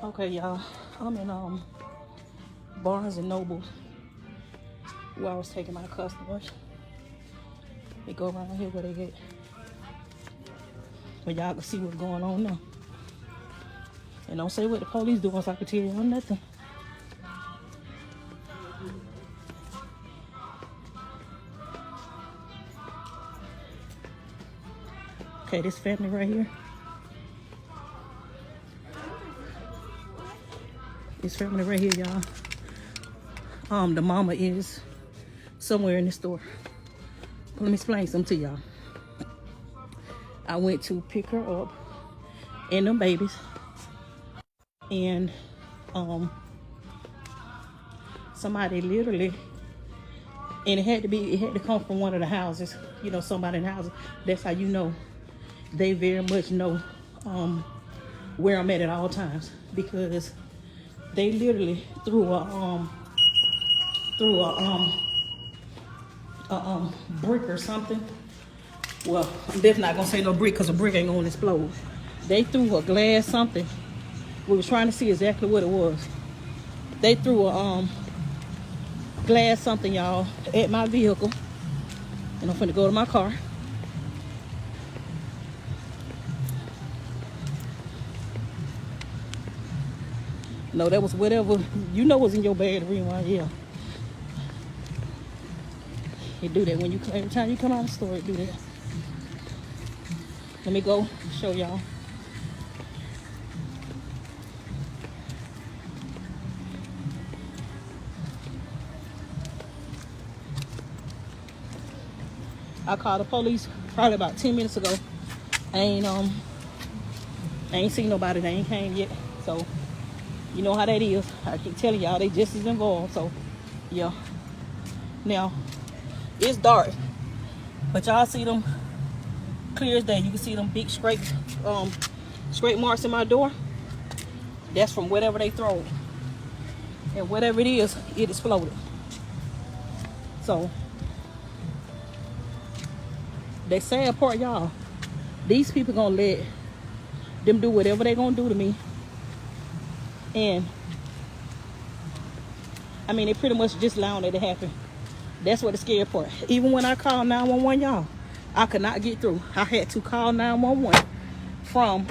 Okay, y'all. I'm in Barnes and Noble where I was taking my customers. They go around here where they get. But y'all can see what's going on now. And don't say what the police doing so I can tell y'all nothing. Okay, this family right here. This family right here, y'all. The mama is somewhere in the store. But let me explain something to y'all. I went to pick her up and them babies. And somebody literally, and it had to come from one of the houses, you know, somebody in the house. That's how you know they very much know where I'm at all times, because they literally threw a brick or something. Well, I'm definitely not gonna say no brick because a brick ain't gonna explode. They threw a glass something. We was trying to see exactly what it was. They threw a glass something, y'all, at my vehicle. And I'm finna go to my car. No, that was whatever, you know what's in your bag to rewind, yeah. It do that when you, every time you come out of the store, it do that. Let me go show y'all. I called the police probably about 10 minutes ago. I ain't seen nobody. They ain't came yet. So you know how that is. I keep telling y'all, they just as involved. So yeah. Now it's dark, but y'all see them clear as day. You can see them big scrape marks in my door. That's from whatever they throw. And whatever it is, it exploded. So they sad part, y'all, these people gonna let them do whatever they gonna do to me. And I mean, they pretty much just allowing it to happen. That's what the scary part. Even when I called 911, y'all, I could not get through. I had to call 911 from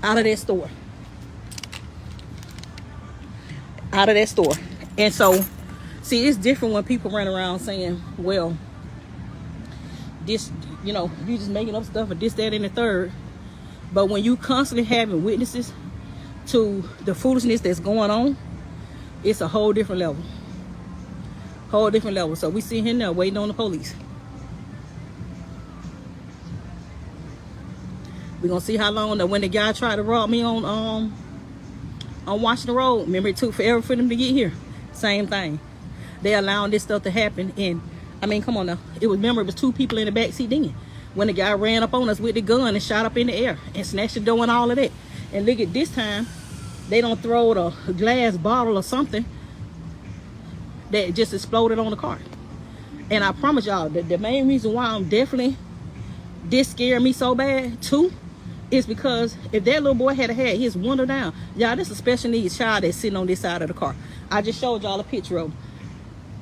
out of that store. Out of that store. And so, see, it's different when people run around saying, well, this, you know, you just making up stuff or this, that, and the third. But when you constantly having witnesses to the foolishness that's going on, it's a whole different level. Whole different level. So we sitting here now waiting on the police. We're gonna see how long that when the guy tried to rob me on Washington Road, remember it took forever for them to get here. Same thing. They allowing this stuff to happen. And I mean, come on now. It was two people in the back seat then. When the guy ran up on us with the gun and shot up in the air and snatched the door and all of that. And look at this time, they don't throw a glass bottle or something that just exploded on the car. And I promise y'all that the main reason why I'm definitely, this scared me so bad too, is because if that little boy had his window down, y'all, this is a special needs child that's sitting on this side of the car. I just showed y'all a picture of him.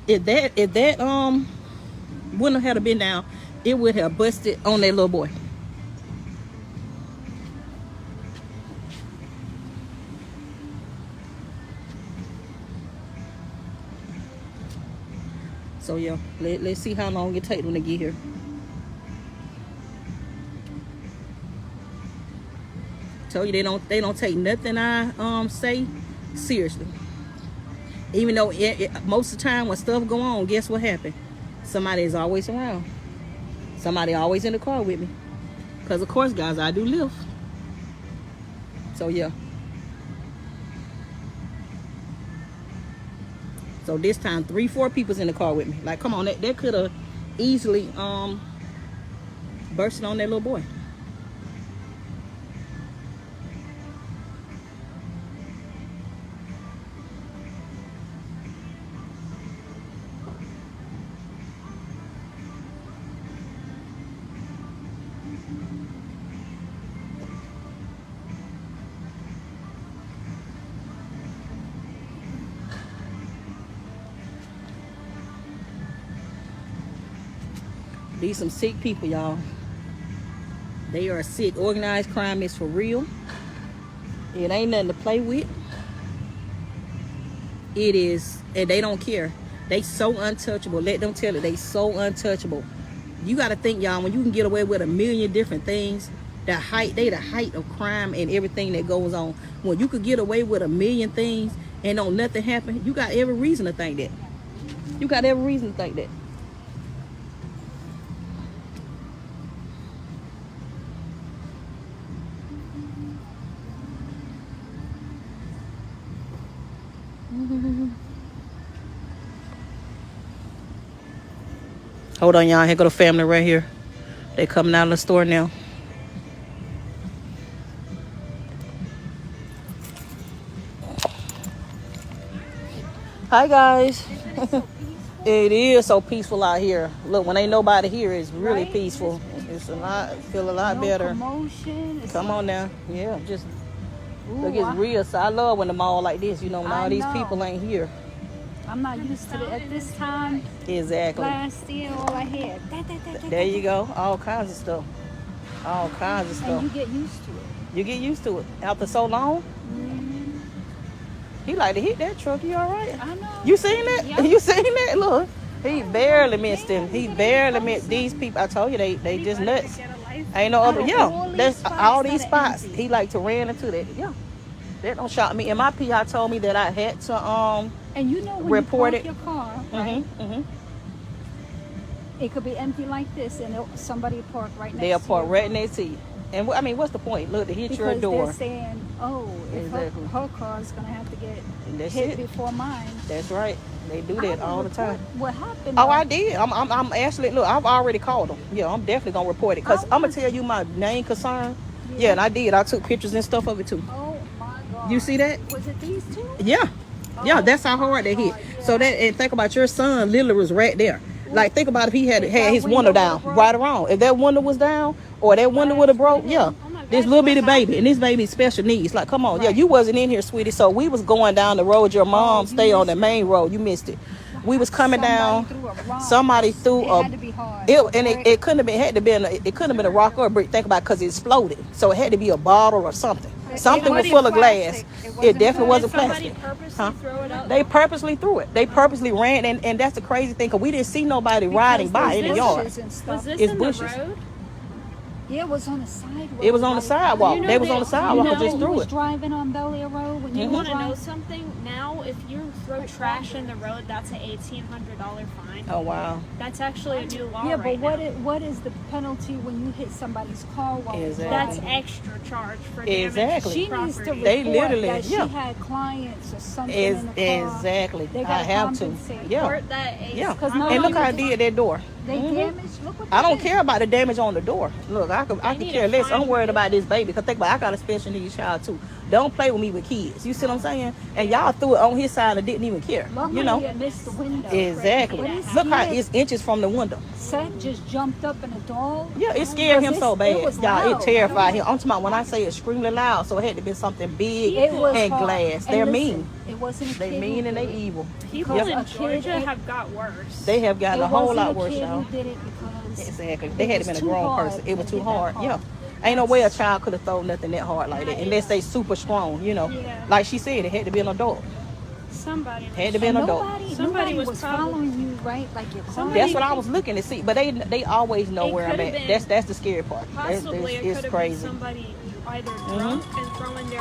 If that window had been down, it would have busted on that little boy. So yeah, let's see how long it takes them to get here. Tell you they don't take nothing I say seriously. Even though most of the time when stuff go on, guess what happened? Somebody is always around. Somebody always in the car with me. Because of course, guys, I do live. So yeah. So this time 3-4 people's in the car with me. Like, come on, that could have easily bursted on that little boy. These some sick people, y'all. They are sick. Organized crime is for real. It ain't nothing to play with. It is, and they don't care. They so untouchable. Let them tell it. They so untouchable. You got to think, y'all, when you can get away with a million different things, they the height of crime and everything that goes on. When you could get away with a million things and don't nothing happen, you got every reason to think that. You got every reason to think that. Hold on, y'all. Here go the family right here. They coming out of the store now. Hi, guys. It is so peaceful out here. Look, when ain't nobody here, it's really peaceful. It's a lot. Feel a lot better. Commotion. Come on now. Yeah, just look. It's real. So I love when the mall like this. You know, when all these people ain't here. I'm not used to it at this time. Exactly. Last year, all I had. There you go. All kinds of stuff. All kinds of stuff. And you get used to it. You get used to it. After so long. He like to hit that truck. You all right? I know. You seen that? Yeah. You seen that? Look. He barely missed him. He barely missed these people. I told you they just nuts. Ain't no other. Yeah. That's all these spots. He like to ran into that. Yeah. That don't shock me. And my PI told me that I had to and you know when report you it. park your car, right? It could be empty like this, and somebody park right next. They'll to park you. right next to you. And I mean, what's the point? Look, to hit your Because door. they're saying, oh, if Exactly. her car's gonna have to get That's hit it. before mine. That's right. They do that all the time. What happened? Oh, I did. I'm actually, look, I've already called them. Yeah, I'm definitely gonna report it because I'm gonna tell you my main concern. Yeah, and I did. I took pictures and stuff of it too. Oh my God. You see that? Was it these two? Yeah. Yeah, that's how hard they hit. Yeah. So that, and think about your son literally was right there. Like, think about if he had his window down, right or wrong. If that window was down or that window would have broke, yeah. This little bitty baby, and this baby special needs. Like, come on, yeah, you wasn't in here, sweetie. So we was going down the road. Your mom stay on the main road. You missed it. We was coming down. Somebody threw a. Had to be hard. It couldn't have been. Had to been. It couldn't have been a rock or a brick. Think about it, because it exploded. So it had to be a bottle or something. Something was full of glass. It definitely wasn't plastic. They purposely threw it. They purposely ran, and that's the crazy thing, because we didn't see nobody riding by in the yard. Was this It's in bushes. the road? Yeah, it was on the sidewalk. It was on the sidewalk. You know They was that- on the sidewalk you and just know- threw was it. driving on Bel Air Road when you You were want to know driving? something? Now, if you throw trash in the road, that's an $1,800 fine. Oh wow. That's actually a new law Yeah, but right now. what is the penalty when you hit somebody's car while Exactly. That's extra charge for damage Exactly. She needs to report They literally- that yeah. she had clients or something in the car. Exactly. They I gotta have to. compensate. Yeah. Report that Yeah. 'Cause now And look you- how I did that door. They damaged. Look what they I don't did. care about the damage on the door. Look, I could need care a less. fine I'm worried about this baby, because think about it, I got a special needs child too. Don't play with me with kids. You see what I'm saying? And y'all threw it on his side and didn't even care. Luckily, You know? it missed the window. Exactly. When he Look how scared- it's inches from the window. Seth just jumped up in a dog. Yeah, it scared him so bad. It was Y'all, it loud. terrified him. I'm talking about when I say extremely loud, so it had to be something big It was and hard. glass. And They're listen, mean. It wasn't a They kid mean who and they did it. evil. People Yep. in A kid Georgia ain't- have got worse. They have gotten It a whole wasn't lot worse, kid y'all. who did it because Exactly. They it had was to been a too grown hard person. It was to too hit that hard. car. Yeah. Ain't no way a child could have thrown nothing that hard like that, unless they super strong, you know. Yeah. Like she said, it had to be an adult. Somebody Had to be an And adult. Somebody nobody was was probably- following you, right? Like your car. Somebody- That's what I was looking to see, but they always know It where I'm could've at. been- That's the scary part. Possibly it It's could have been crazy. somebody either drunk and throwing their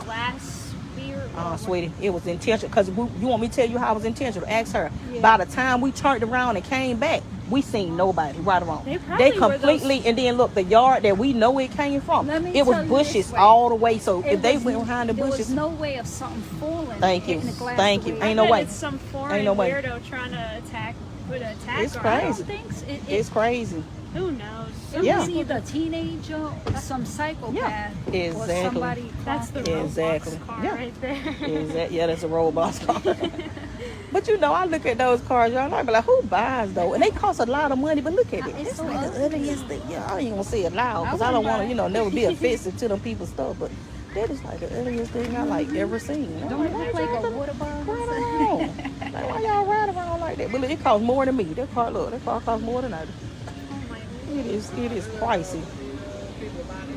glass beer. or Sweetie, it was intentional. Because you want me to tell you how it was intentional? Ask her. Yeah. By the time we turned around and came back, we seen nobody, right or wrong. They probably were completely, and then look, the yard that we know it came from, Let me it was tell you bushes this way. all the way. So It if they was- went behind the there bushes, was no way of something falling. Thank you. hitting the glass Thank the you. way- Ain't no I bet way. It's some foreign Ain't no way. weirdo trying to put an attack It's on I crazy. don't think so. it's crazy. Who knows? It Yeah. was either a teenager or some psychopath. Yeah, Or exactly. somebody That's the crossed Exactly. Roblox car Yeah. right there. Yeah, that's a Roblox car. But you know, I look at those cars, y'all, and I be like, who buys those? And they cost a lot of money, but look at it. It's It's so like the ugly. ugliest thing. Yeah, I ain't gonna say it loud, because I I don't wouldn't want to, buy it. never be offensive to them people's stuff. But that is like the ugliest thing I like ever seen. I'm Don't like, it why look like y'all a water bottle? ride around? Like, why y'all ride around like that? But look, it costs more than me. That car costs more than I do. It is pricey.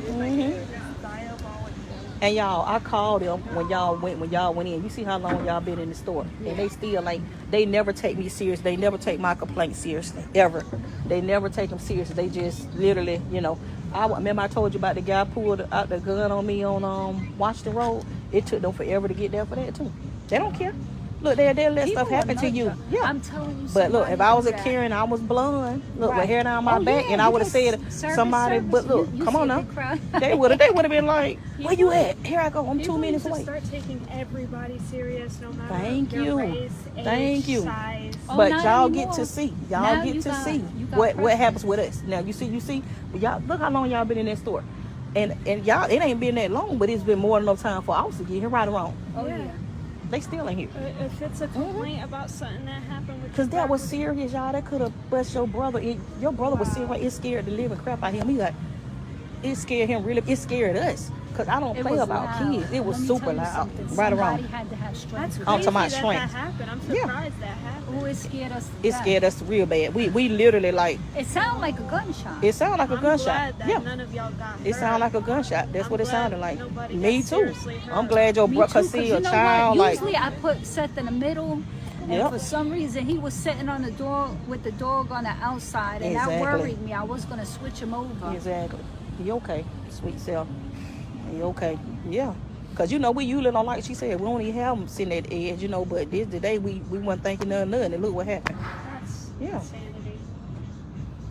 Hmm. And y'all, I called them when y'all went in. You see how long y'all been in the store, and they still like they never take me serious. They never take my complaints seriously ever. They never take them serious. They just literally, you know. I remember I told you about the guy pulled out the gun on me on Washington Road. It took them forever to get there for that too. They don't care. Look, they let People stuff happen are to nuts. you. Yeah. I'm telling you. But look, if I was a somebody Karen, I was blonde. Look, with Right. hair down my Oh, back, yeah, and I you would have just said service, somebody. service. But look, You come see on a now. big crowd. They would have been like, "Where you at? Here I go. I'm 2 People minutes need to away." start taking everybody serious, no matter Thank their you. race, age, Thank you. size. Oh, But not y'all anymore. get to see. Y'all Now get you to got- see you got what preference. happens with us. Now you see. But y'all look how long y'all been in that store, and y'all it ain't been that long, but it's been more than enough time for us to get here right or wrong. Oh Yeah. yeah. They still ain't here. If it's a complaint about something that happened with Cause your that was property, serious, y'all. That could have bust your brother. Your brother was serious. It scared the living crap out of him. He like, it scared him really. It scared us. Cause I don't It play was about loud. kids. It was Let me super tell you loud. something. Right or Somebody wrong. had to have strength. that's to crazy I'm talking about that strength. happened. I'm Yeah. surprised that happened. Oh, it scared us. to It death. scared us real bad. We literally like. It sounded like a gunshot. It sounded like a I'm gunshot. glad that Yeah. none of y'all got It hurt. sounded like a gunshot. That's I'm what it glad sounded like. nobody Me got too. seriously hurt. I'm glad your Me brother too, could see 'cause a you know child what? like. Usually I put Seth in the middle, and Yep. for some reason he was sitting on the door with the dog on the outside, and Exactly. that worried me. I was gonna switch him over. Exactly. You okay, sweet self. You okay? Yeah. Cause you know we usually don't like. She said we don't even have them sitting at the edge, you know. But this today we weren't thinking nothing. And look what happened. That's Yeah. insanity.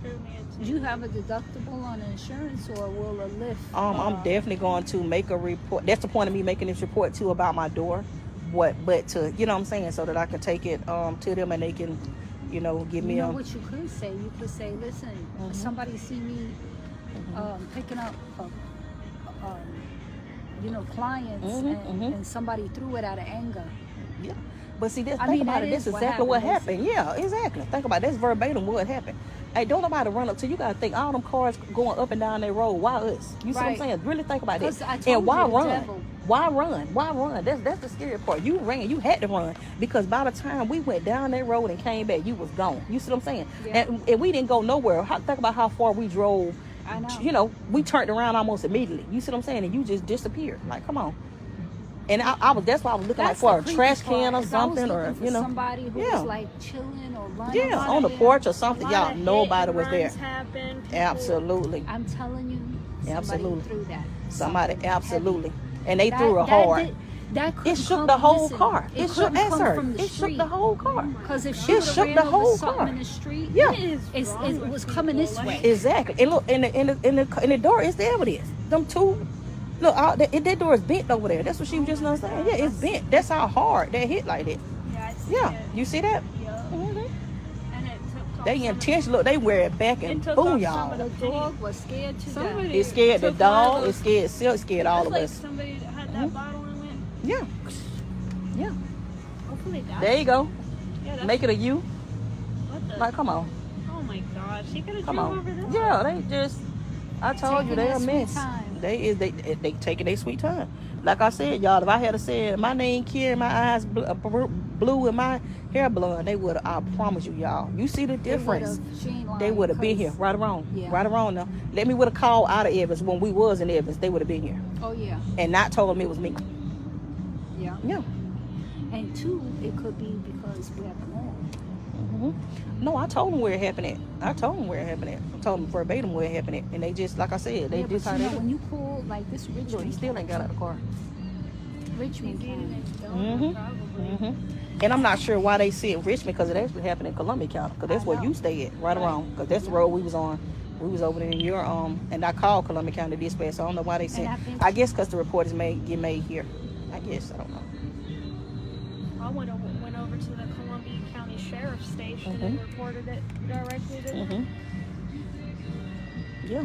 Truly insanity. Do you have a deductible on insurance, or will a lift? I'm definitely going to make a report. That's the point of me making this report too about my door. But to you know what I'm saying, so that I can take it to them and they can, you know, give me You know a. what you could say? You could say, listen, somebody see me picking up, clients, and somebody threw it out of anger. Yeah. But see, I think mean, about that it. This is is what exactly what happened. happened. Yeah, exactly. Think about it. That's verbatim what happened. Hey, don't nobody run up to you. Got to think all them cars going up and down that road. Why us? You see what I'm Right. saying? Really think about 'Cause that. I told And why you, the run? devil. Why run? Why run? That's the scary part. You ran. You had to run because by the time we went down that road and came back, you was gone. You see what I'm saying? Yeah. And we didn't go nowhere. Think about how far we drove. I know. You know, we turned around almost immediately. You see what I'm saying? And you just disappeared. Like, come on. And I was. That's why I was looking That's like for the a trash creepy can part, or is I was something, or looking for you know, somebody who yeah. was like chilling or running. yeah, out on the there. porch or A something. lot Y'all, of hit nobody and was there. runs happen. People- Absolutely, I'm telling you, somebody Absolutely. threw that. somebody, Something absolutely, heavy. and they threw it hard. That It couldn't shook come, the whole listen, car. It shook. couldn't Ask come her. from the It shook street. the whole car. Because if she It would have shook ran the over whole something car. in the street, Yeah. What is wrong it with was coming people? this Like, way. Exactly. And look, in the door is the evidence. Them two. Look, that door is bent over there. That's what she was just not saying. Yeah, it's bent. That's how hard that hit like that. Yeah, I see Yeah, it. you see that? Yeah. hmm And it took off They some of- intention. Look, they wear it back and It took boom, off y'all. some of The dog was scared to Somebody- death. It scared the took one of dog. It those- scared Silk. It scared all It's of like us. somebody had that bottle and went. Yeah. Yeah. Hopefully that's There you go. Yeah, that's, Make it a U. what the? Like, come on. Oh my gosh, he could have Come drove on. over this. Yeah, they just. I told you Taking they their a sweet mess. time. They taking their sweet time. Like I said, y'all, if I had said my name Karen, my eyes blue and my hair blonde, they would. I promise you, y'all. You see the difference? They would have been here, right or wrong. Yeah. Right or wrong now. Let me would have called out of Evans when we was in Evans. They would have been here Oh yeah, and not told them it was me. yeah. Yeah. And two, it could be because we have the mall. No, I told them where it happened at. I told them verbatim where it happened at, and they just like I said, they Yeah, just but how you they know, do. when you pull like this Look, he Richmond, still ain't got out of the car. Richmond Getting County. it done, probably. And I'm not sure why they see it in Richmond because it actually happened in Columbia County because that's I where know. you stay at, right or wrong. Because that's the road we was on. We was over there in your and I called Columbia County dispatch. So I don't know why they sent. I think- I guess because the report is get made here. I guess I don't know. I went over to the Columbia County Sheriff's Station and reported it directly to them. Yeah.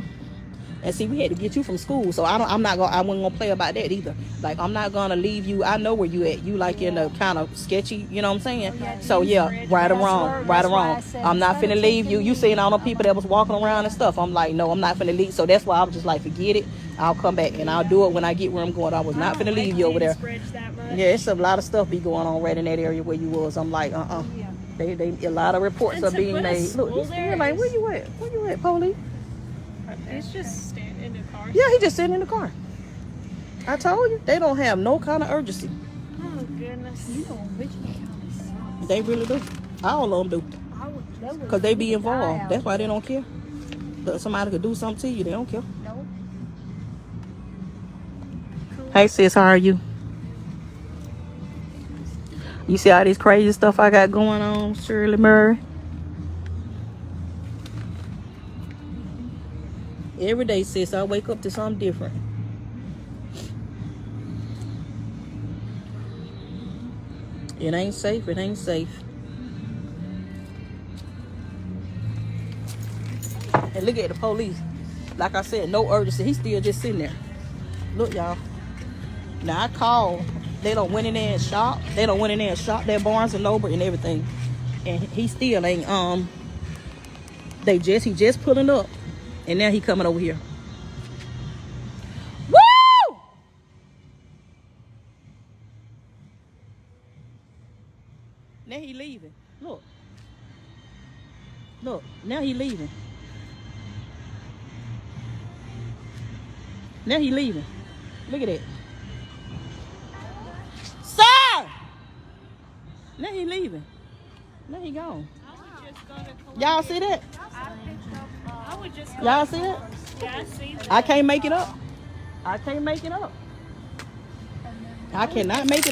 And see, we had to get you from school, so I wasn't gonna play about that either. Like, I'm not gonna leave you. I know where you at. You like in a kind of sketchy, you know what I'm saying? yeah, So yeah, Bridge. right or That's wrong, where- right that's or why wrong. I said I'm not instead finna of leave you. taking You seen all the me, people that was walking around and stuff. I'm like, no, I'm not finna leave. So that's why I was just like, forget it. I'll come back and I'll do it when I get where I'm going. I was not finna leave you over there. Bridge that much. Yeah, it's a lot of stuff be going on right in that area where you was. I'm like, They a lot of reports And are to being put a made. Look, school he's there still like, is- where you at? Where you at, police? He's just standing in the car. Yeah, he just sitting in the car. I told you, they don't have no kind of urgency. Oh goodness. You know, Richmond County sucks. They really do. All of them do. I would That would- Because they be you could die involved. out That's why they there. don't care. But somebody could do something to you, they don't care. Nope. Hey sis, how are you? You see all this crazy stuff I got going on, Shirley Murray? Every day, sis, I wake up to something different. It ain't safe, it ain't safe. And look at the police. Like I said, no urgency. He's still just sitting there. Look, y'all. Now I called. They don't went in there and shot. They don't went in there and shot their Barnes and Noble and everything. And he still ain't he just pulling up. And now he coming over here. Woo! Now he leaving. Look. Look, now he leaving. Now he leaving. Look at that. Sir! Now he leaving. Now he gone. Y'all see that? I would just Y'all see that? yeah, I see that. I can't make it up. I can't make it up. I cannot make it up.